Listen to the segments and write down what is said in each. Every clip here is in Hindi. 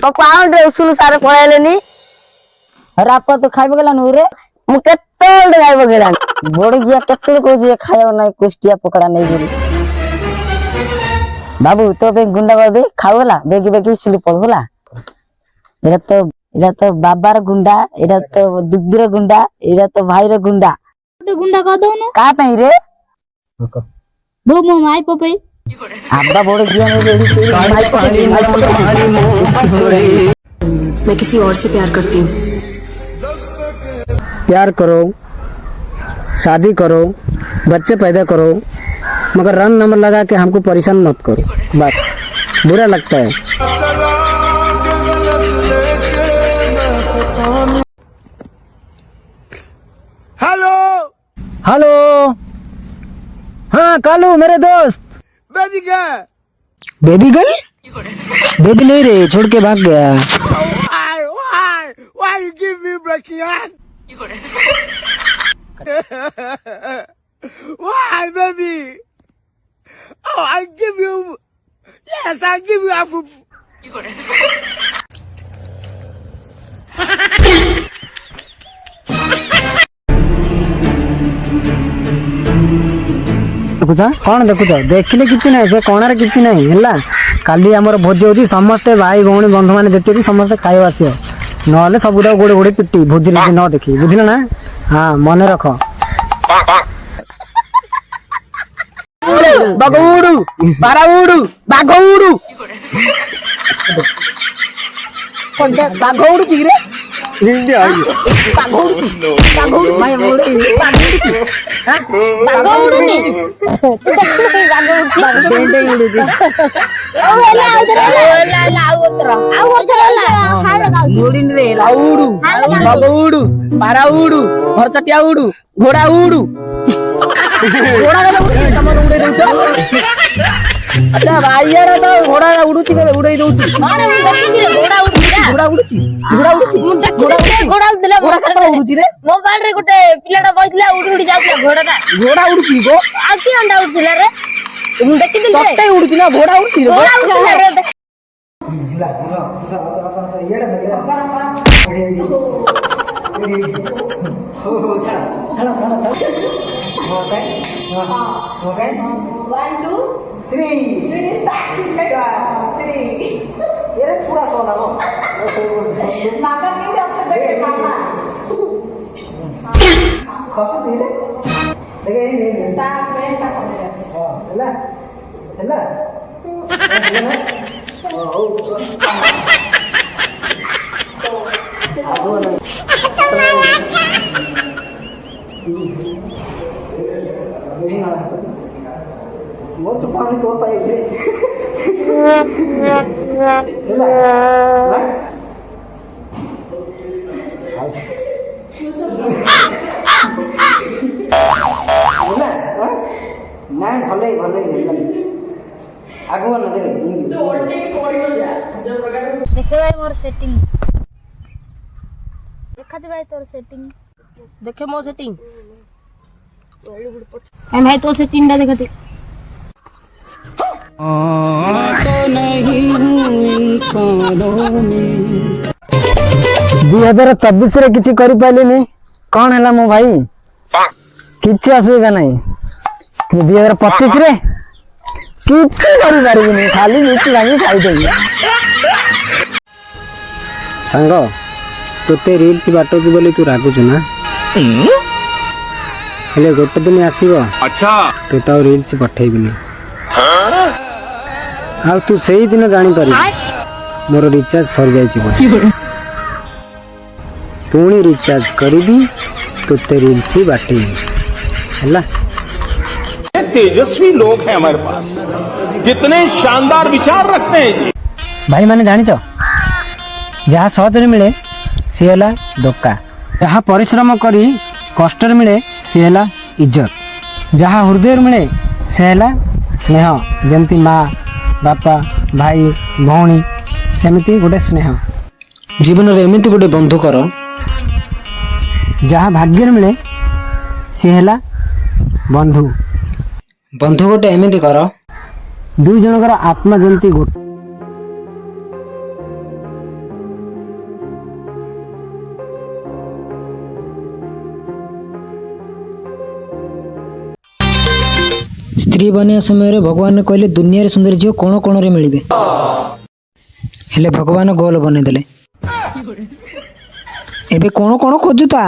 तो पाउंड रे उसूल सारे पळायलेनी रापा तो खाइबे गेला नु रे मु केत्ते खाइबे गेला बोड़ी गिया केत्ते को जे खायो नै कुष्टिया पकड़ा नै गुरी बाबू तो बे गुंडा बाबे खावला बेगी बेगी स्लिप होला एरा तो बाबार गुंडा एरा तो दुगदीर गुंडा एरा तो भाईर गुंडा तो गुंडा कह दो ना का पई रे वो मो माई पपई आबा बोड़ी गिया नै रेडी मैं किसी और से प्यार करती हूँ। प्यार करो, शादी करो, बच्चे पैदा करो, मगर रंग नंबर लगा के हमको परेशान मत करो, बस बुरा लगता है। हेलो हेलो, हाँ कालू मेरे दोस्त। बेबी क्या? Baby girl? बेबी नहीं रे, छोड़ के भाग गया। Why you give me breaking hand? Why, baby? Oh, I give you. Yes, I give you a food. देखुचा कौन देखुचा देखिले किछि नहीं से कोणारे किछि नहीं हला काली हमर भोज होची समस्त भाई भौणी बंधु माने जेते समस्त खाइ आसियो नहले सबुदा गोड़े गोड़े पिट्टी भोज रे न देखी बुझिल ना हां मने रख बगौडू बाराउडू बागौडू बागौडू की रे इंडिया बागौडू माय मोड़े बागौडू हां बागौडू नी बागौडू बेंडे उडू ओ वेला आउतरा मोडिन रे लाउडू बगौडू बाराउडू भरचटिया उडू घोड़ा उडू घोड़ा का उड़ी तमन उड़े दउतो अच्छा भाई यार तो घोड़ा उडुची के उड़े दउची मारे देखि रे घोड़ा उडुची मु देखि घोड़ा उडले घोड़ा का उडुची रे मोबाइल रे गोटे पिलाटा बइतला उडी उडी जाउतला घोड़ा उडुची गो आ की अंडा उडथिला रे मु देखि दिल रे तत्ते उडुची ना घोड़ा उडची रे घोड़ा उडथिला रे हिला येडा सगळा हो चला Okay. 1, 2, 3. ये रे पूरा सोना लो मामा के ऑप्शन देखे मामा कौन सी रे देखे नहीं ता मैं का करे हां हला ओ मोर तो पानी तो पाए रे नहीं भले भले आगो न देखे देखे भाई मोर सेटिंग देखा दे भाई तोर सेटिंग देखे मोर सेटिंग ए भाई तो सेटिंग डा देखा दे तो नहीं हूँ इंसानों में 2024 रे किछि करि पाइलेनी कोन हला मो भाई किछि असुविधा नहीं 2025 रे किछि करि पारिबनी खाली नीति लागी खाइ देबी संग तोते रील्स बाटोज बोली तू रागुछ ना हेले गोटे दिन आसीबो अच्छा तो ताऊ रील्स पठेइबिनी आ तू सही दिन जानी पारी मोर रिचार्ज सर जाई छी पुणी रिचार्ज करीबी तोते रील्स बाटे हला तेजस्वी लोग हैं हमारे पास, कितने शानदार विचार रखते हैं जी। भाई माने जानी छो जहाँ सहज मिले सी है धोखा, जहाँ परिश्रम करी कष्ट मिले सी है इज्जत, जहाँ हृदय मिले से है स्नेह, जमती माँ बापा भाई भौणी सेमती गोटे स्नेह। जीवन में एमती गोटे बंधु कर जहाँ भाग्य मिले सी है बंधु। बंधु गोटे एमती कर दुई जनकर आत्मा जमती गोटे स्त्री बनया समय भगवान कहले दुनिया सुंदर झील कोण कोण रे मिलिबे हेले भगवान गोल बने देले एबे कोण कोण खोजुता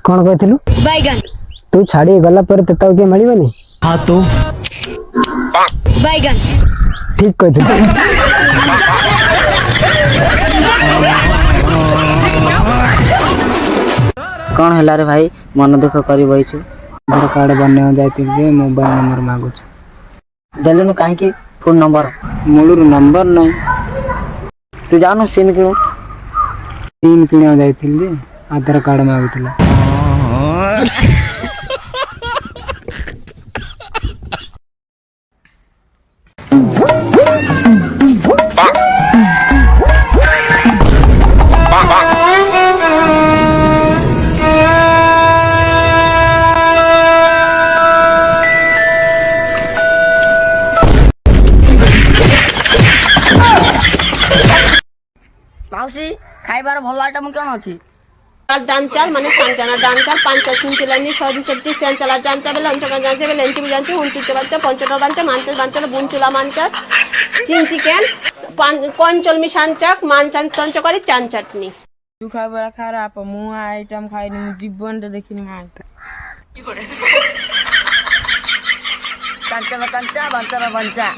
कौन कहथिलु बैगन तू छाड़ी गला पर तेता के मिलिबनी हां तो बैगन ठीक कहथिलु कौन है रे भाई मन दुख करी बइछु आधार कार्ड बने जाती जे मोबाइल नंबर मागुछ देलनु काहे की फोन नंबर मूलर नंबर नहीं तू जानु सिम क्यों तीन किणा जाइथिल जे आधार कार्ड मागुतला माउसी खाइबार भल आइटम कोन अछि डान चाल माने सांचाना डान चाल पांच सुन चिलानी सदी सच्ची सेन चला जान चाबेल अंचका जान चाबेल लेंची जानची हुंची चबाचा पंचटा बांचा मानचल बांचा बुनचुला मानचा चिन चिकेन पंचल मी सांचाक मानचान तंचकारी चान चटनी तू खाइबार खाराप मु आइटम खाइनी मु जीवन रे देखिनी हां कांचा कांचा बांचा बांचा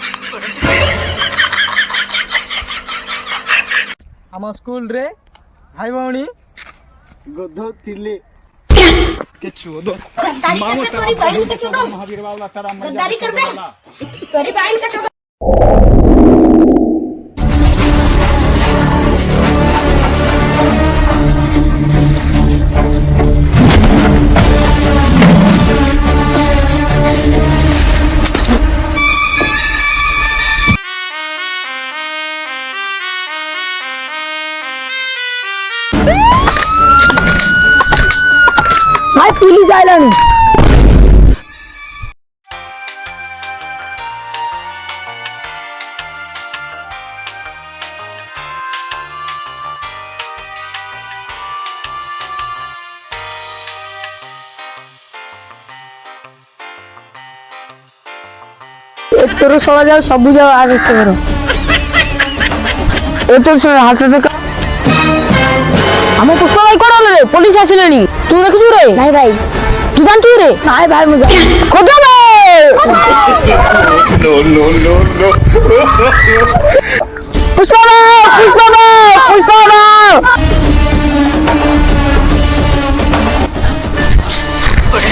हम स्कूल रे भाई भौणी गधो थिले के छोदो मामो तोरी बहन के छोदो महावीर बाबा तारा गद्दारी करबे तोरी बहन के छोदो भाई पुलिस आइलानी तोर सला जाओ सब जाओ आगे करो ए तोर से हाथ से हम पुष्पा भाई कोन रे पुलिस आसिलेनी तू देखु रे नहीं भाई तू जान तू रे नहीं भाई मुझे खोदो no no no no Pushpa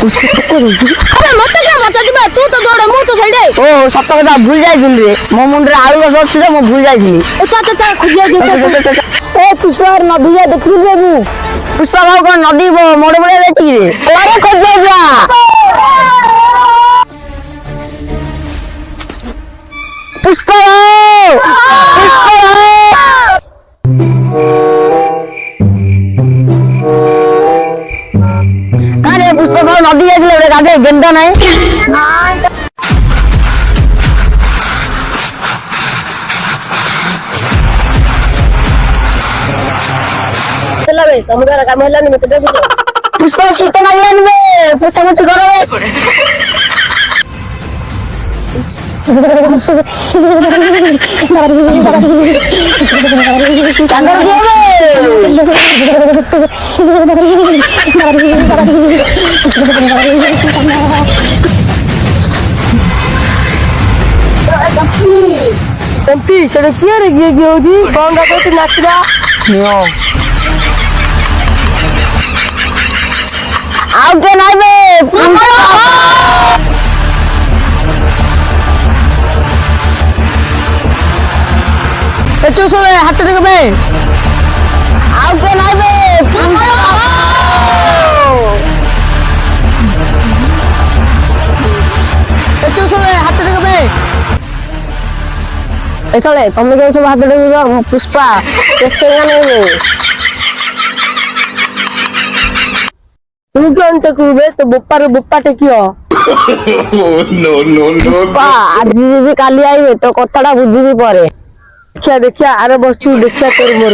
अरे मत दिबा तू तो दौड़ मु तो छडे ओ सत कथा भूल जाइदिल रे मो मुंडरे आलू गस अछि रे मो भूल जाइदिली ओ चा खुजिया दे ए पुष्पा नदी जा देखि रे मु पुष्पा भाव कोन नदी मोड़ मोड़ जाइछि रे अरे खोज जा पुष्पा अरे पुष्पा भाव नदी जाइले रे गाधे गेंदा नाही तमुदार काम हलानी मते देखो पुष्पा शीत लागलानी बे पोछा मोटी करो कंपी से किए रे गिए होजी गंगा को नाचरा नियो आगे नहीं बे एचो सोले हाथ देख बे आगे नहीं बे एचो सोले हाथ देख बे एसले तुम के सब हाथ देख पुष्पा केसेगा नहीं बे तू क्यों टेकुबे तो बोप्पा टेकियो नो नो नो आज भी काली आइबे तो कथाटा बुझिबी परे देखिया देखिया अरे बस तू देखिया तोर मोर